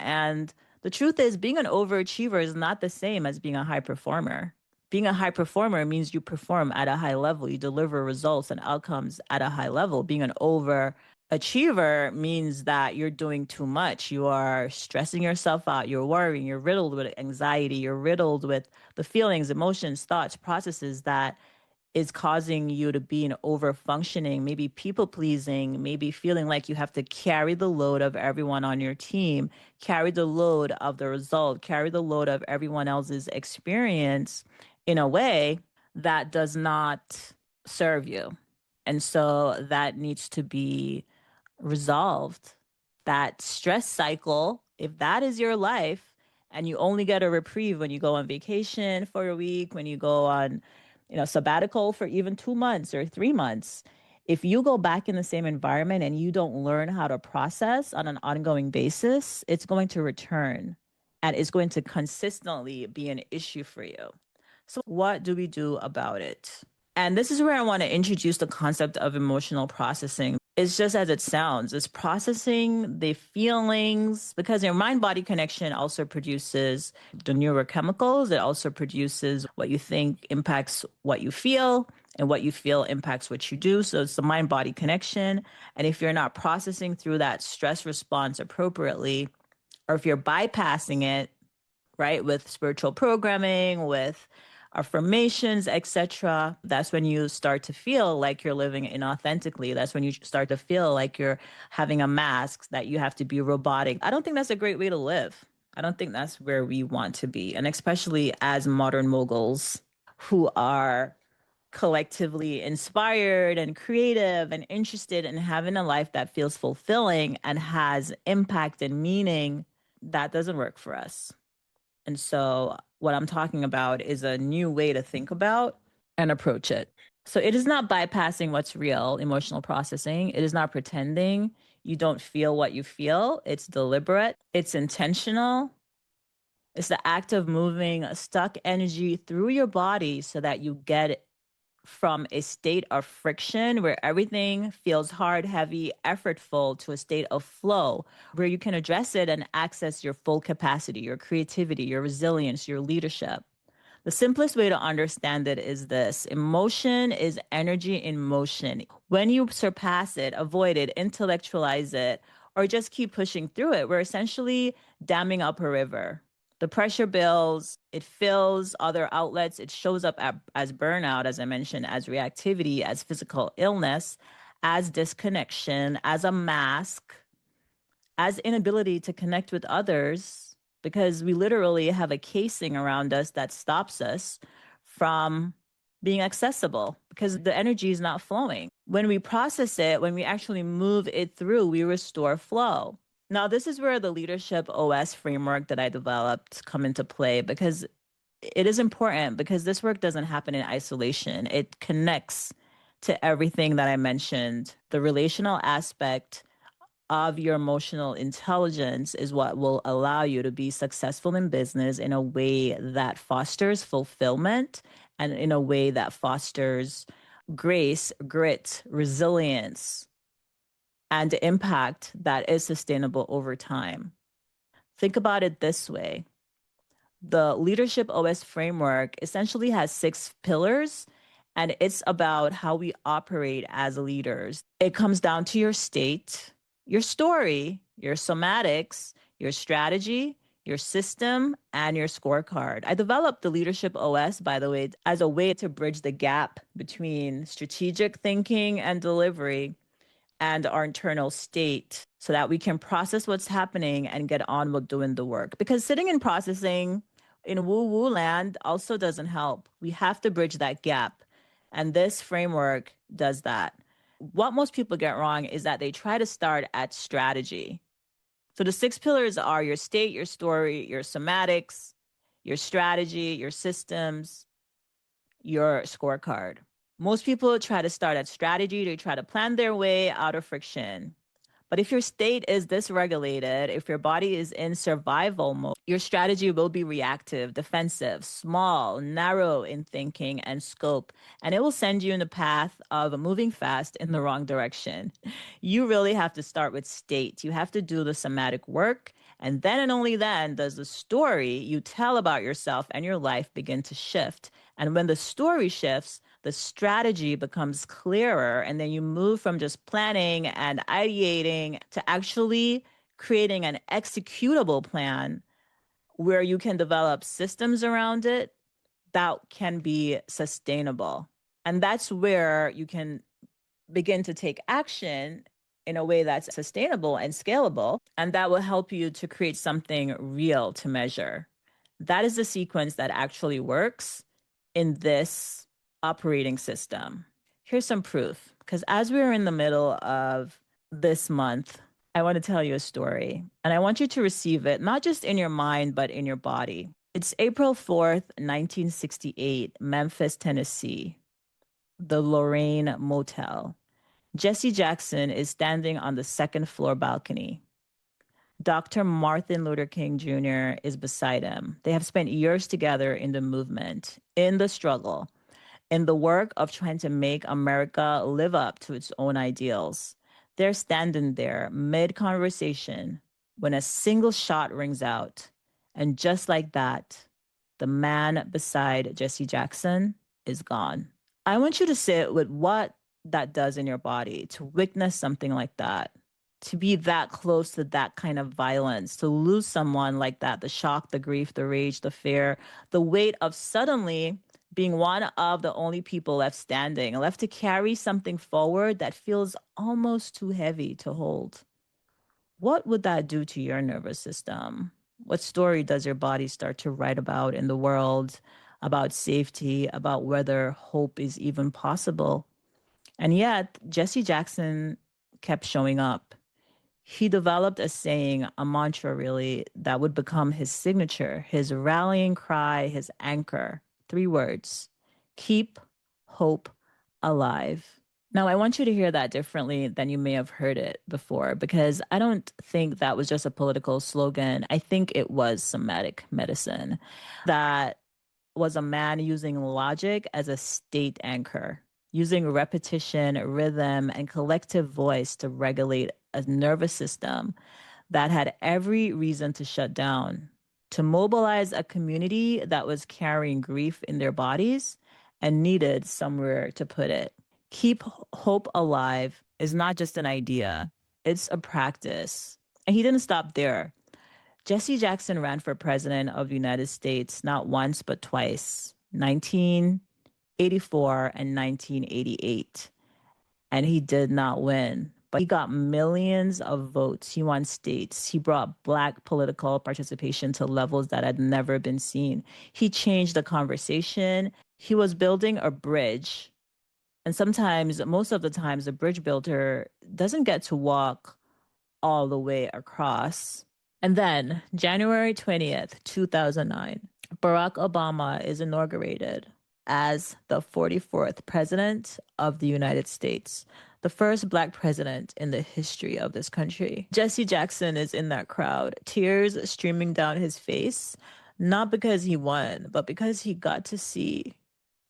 And the truth is, being an overachiever is not the same as being a high performer. Being a high performer means you perform at a high level, you deliver results and outcomes at a high level. Being an overachiever means that you're doing too much. You are stressing yourself out, you're worrying, you're riddled with anxiety, you're riddled with the feelings, emotions, thoughts, processes that is causing you to be in over functioning, maybe people pleasing, maybe feeling like you have to carry the load of everyone on your team, carry the load of the result, carry the load of everyone else's experience in a way that does not serve you. And so that needs to be resolved. That stress cycle, if that is your life, and you only get a reprieve when you go on vacation for a week, when you go on, sabbatical for even 2 months or 3 months, if you go back in the same environment and you don't learn how to process on an ongoing basis, it's going to return and it's going to consistently be an issue for you. So, what do we do about it? And this is where I want to introduce the concept of emotional processing. It's just as it sounds, it's processing the feelings because your mind body connection also produces the neurochemicals. It also produces what you think impacts what you feel, and what you feel impacts what you do. So it's the mind body connection. And if you're not processing through that stress response appropriately, or if you're bypassing it, right, with spiritual programming, with affirmations, etc., that's when you start to feel like you're living inauthentically. That's when you start to feel like you're having a mask, that you have to be robotic. I don't think that's a great way to live. I don't think that's where we want to be. And especially as modern moguls who are collectively inspired and creative and interested in having a life that feels fulfilling and has impact and meaning, that doesn't work for us. And so, what I'm talking about is a new way to think about and approach it. So, it is not bypassing what's real, emotional processing. It is not pretending you don't feel what you feel. It's deliberate, it's intentional. It's the act of moving stuck energy through your body so that you get from a state of friction where everything feels hard, heavy, effortful to a state of flow where you can address it and access your full capacity, your creativity, your resilience, your leadership. The simplest way to understand it is this: emotion is energy in motion. When you surpass it, avoid it, intellectualize it, or just keep pushing through it, we're essentially damming up a river. The pressure builds, it fills other outlets, it shows up as burnout, as I mentioned, as reactivity, as physical illness, as disconnection, as a mask, as inability to connect with others, because we literally have a casing around us that stops us from being accessible because the energy is not flowing. When we process it, when we actually move it through, we restore flow. Now, this is where the leadership OS framework that I developed come into play because it is important because this work doesn't happen in isolation. It connects to everything that I mentioned. The relational aspect of your emotional intelligence is what will allow you to be successful in business in a way that fosters fulfillment and in a way that fosters grace, grit, resilience, and impact that is sustainable over time. Think about it this way. The Leadership OS framework essentially has 6 pillars, and it's about how we operate as leaders. It comes down to your state, your story, your somatics, your strategy, your system, and your scorecard. I developed the Leadership OS, by the way, as a way to bridge the gap between strategic thinking and delivery and our internal state so that we can process what's happening and get on with doing the work. Because sitting and processing in woo woo land also doesn't help. We have to bridge that gap. And this framework does that. What most people get wrong is that they try to start at strategy. So the 6 pillars are your state, your story, your somatics, your strategy, your systems, your scorecard. Most people try to start at strategy, they try to plan their way out of friction. But if your state is dysregulated, if your body is in survival mode, your strategy will be reactive, defensive, small, narrow in thinking and scope, and it will send you in the path of moving fast in the wrong direction. You really have to start with state. You have to do the somatic work And then and only then does the story you tell about yourself and your life begin to shift. And when the story shifts, the strategy becomes clearer. And then you move from just planning and ideating to actually creating an executable plan where you can develop systems around it that can be sustainable. And that's where you can begin to take action in a way that's sustainable and scalable. And that will help you to create something real to measure. That is the sequence that actually works in this operating system. Here's some proof. Because as we're in the middle of this month, I want to tell you a story. And I want you to receive it, not just in your mind, but in your body. It's April 4th, 1968, Memphis, Tennessee, the Lorraine Motel. Jesse Jackson is standing on the second floor balcony. Dr. Martin Luther King Jr. is beside him. They have spent years together in the movement, in the struggle, in the work of trying to make America live up to its own ideals. They're standing there mid conversation when a single shot rings out. And just like that, the man beside Jesse Jackson is gone. I want you to sit with what that does in your body to witness something like that, to be that close to that kind of violence, to lose someone like that, the shock, the grief, the rage, the fear, the weight of suddenly being one of the only people left standing, left to carry something forward that feels almost too heavy to hold. What would that do to your nervous system? What story does your body start to write about in the world, about safety, about whether hope is even possible? And yet, Jesse Jackson kept showing up. He developed a saying, a mantra really, that would become his signature, his rallying cry, his anchor. 3 words: keep hope alive. Now, I want you to hear that differently than you may have heard it before, because I don't think that was just a political slogan. I think it was somatic medicine. That was a man using logic as a state anchor, using repetition, rhythm, and collective voice to regulate a nervous system that had every reason to shut down, to mobilize a community that was carrying grief in their bodies and needed somewhere to put it. Keep hope alive is not just an idea, it's a practice. And he didn't stop there. Jesse Jackson ran for president of the United States not once, but twice, 1984 and 1988. And he did not win, but he got millions of votes. He won states. He brought Black political participation to levels that had never been seen. He changed the conversation. He was building a bridge. And sometimes, most of the times, the bridge builder doesn't get to walk all the way across. And then, January 20th, 2009, Barack Obama is inaugurated as the 44th president of the United States, the first Black president in the history of this country. Jesse Jackson is in that crowd, tears streaming down his face, not because he won, but because he got to see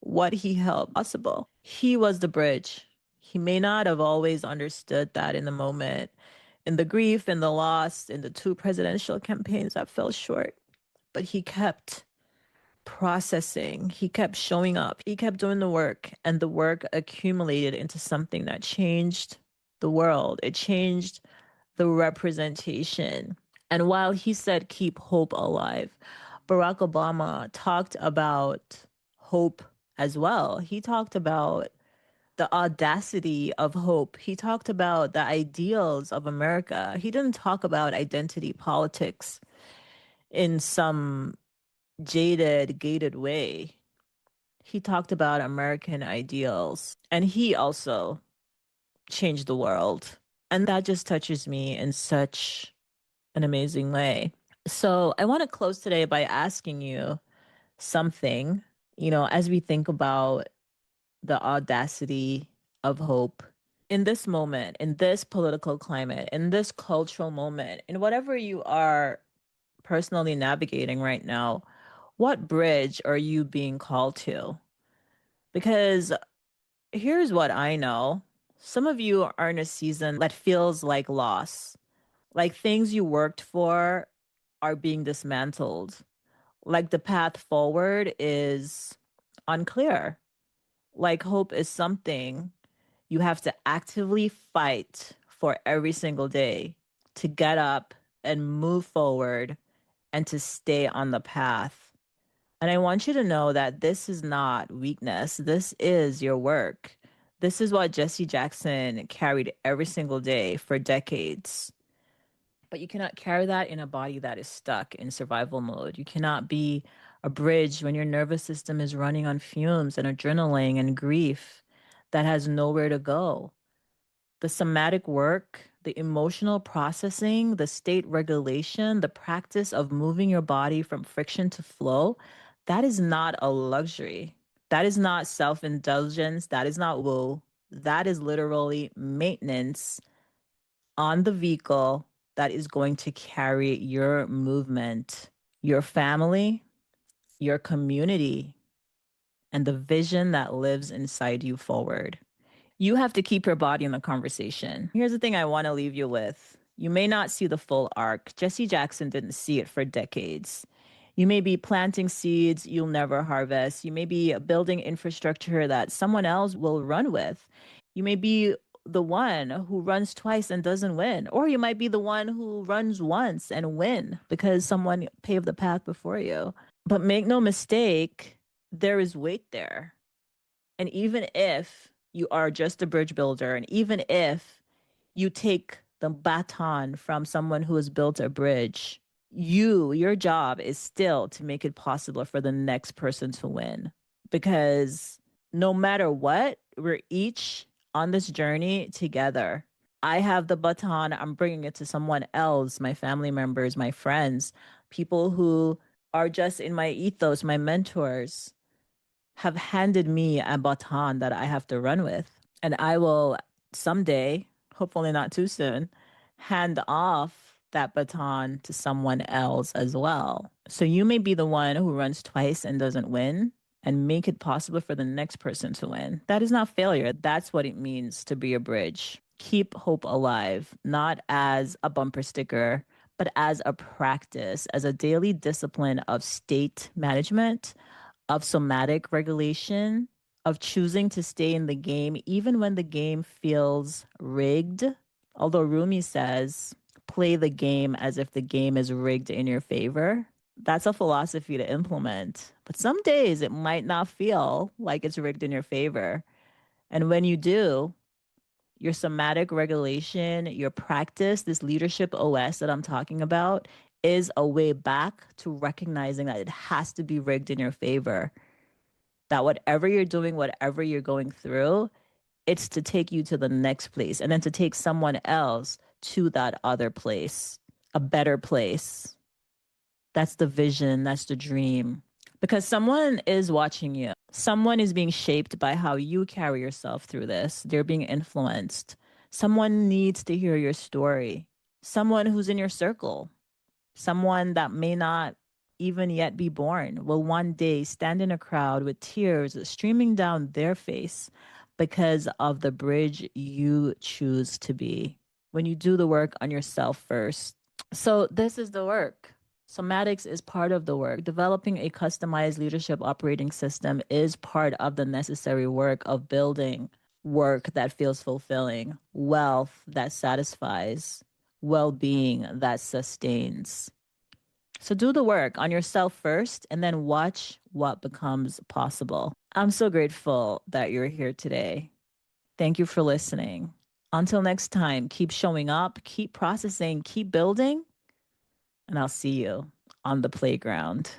what he held possible. He was the bridge. He may not have always understood that in the moment, in the grief, in the loss, in the 2 presidential campaigns that fell short, but he kept processing. He kept showing up. He kept doing the work, and the work accumulated into something that changed the world. It changed the representation. And while he said, keep hope alive, Barack Obama talked about hope as well. He talked about the audacity of hope. He talked about the ideals of America. He didn't talk about identity politics in some jaded, gated way. He talked about American ideals, and he also changed the world. And that just touches me in such an amazing way. So I want to close today by asking you something, as we think about the audacity of hope in this moment, in this political climate, in this cultural moment, in whatever you are personally navigating right now, what bridge are you being called to? Because here's what I know. Some of you are in a season that feels like loss, like things you worked for are being dismantled. Like the path forward is unclear. Like hope is something you have to actively fight for every single day to get up and move forward and to stay on the path. And I want you to know that this is not weakness. This is your work. This is what Jesse Jackson carried every single day for decades. But you cannot carry that in a body that is stuck in survival mode. You cannot be a bridge when your nervous system is running on fumes and adrenaline and grief that has nowhere to go. The somatic work, the emotional processing, the state regulation, the practice of moving your body from friction to flow, that is not a luxury. That is not self indulgence. That is not woo. That is literally maintenance on the vehicle that is going to carry your movement, your family, your community, and the vision that lives inside you forward. You have to keep your body in the conversation. Here's the thing I want to leave you with. You may not see the full arc. Jesse Jackson didn't see it for decades. You may be planting seeds you'll never harvest. You may be building infrastructure that someone else will run with. You may be the one who runs twice and doesn't win, or you might be the one who runs once and win because someone paved the path before you. But make no mistake, there is weight there. And even if you are just a bridge builder, and even if you take the baton from someone who has built a bridge, your job is still to make it possible for the next person to win. Because no matter what, we're each on this journey together. I have the baton, I'm bringing it to someone else, my family members, my friends, people who are just in my ethos, my mentors have handed me a baton that I have to run with. And I will someday, hopefully not too soon, hand off that baton to someone else as well. So you may be the one who runs twice and doesn't win and make it possible for the next person to win. That is not failure. That's what it means to be a bridge. Keep hope alive, not as a bumper sticker, but as a practice, as a daily discipline of state management, of somatic regulation, of choosing to stay in the game even when the game feels rigged. Although Rumi says, play the game as if the game is rigged in your favor. That's a philosophy to implement. But some days it might not feel like it's rigged in your favor. And when you do, your somatic regulation, your practice, this leadership OS that I'm talking about, is a way back to recognizing that it has to be rigged in your favor. That whatever you're doing, whatever you're going through, it's to take you to the next place and then to take someone else to that other place, a better place. That's the vision, that's the dream. Because someone is watching you. Someone is being shaped by how you carry yourself through this. They're being influenced. Someone needs to hear your story. Someone who's in your circle, someone that may not even yet be born will one day stand in a crowd with tears streaming down their face because of the bridge you choose to be when you do the work on yourself first. So, this is the work. Somatics is part of the work. Developing a customized leadership operating system is part of the necessary work of building work that feels fulfilling, wealth that satisfies, well being that sustains. So do the work on yourself first and then watch what becomes possible. I'm so grateful that you're here today. Thank you for listening. Until next time, keep showing up, keep processing, keep building, and I'll see you on the playground.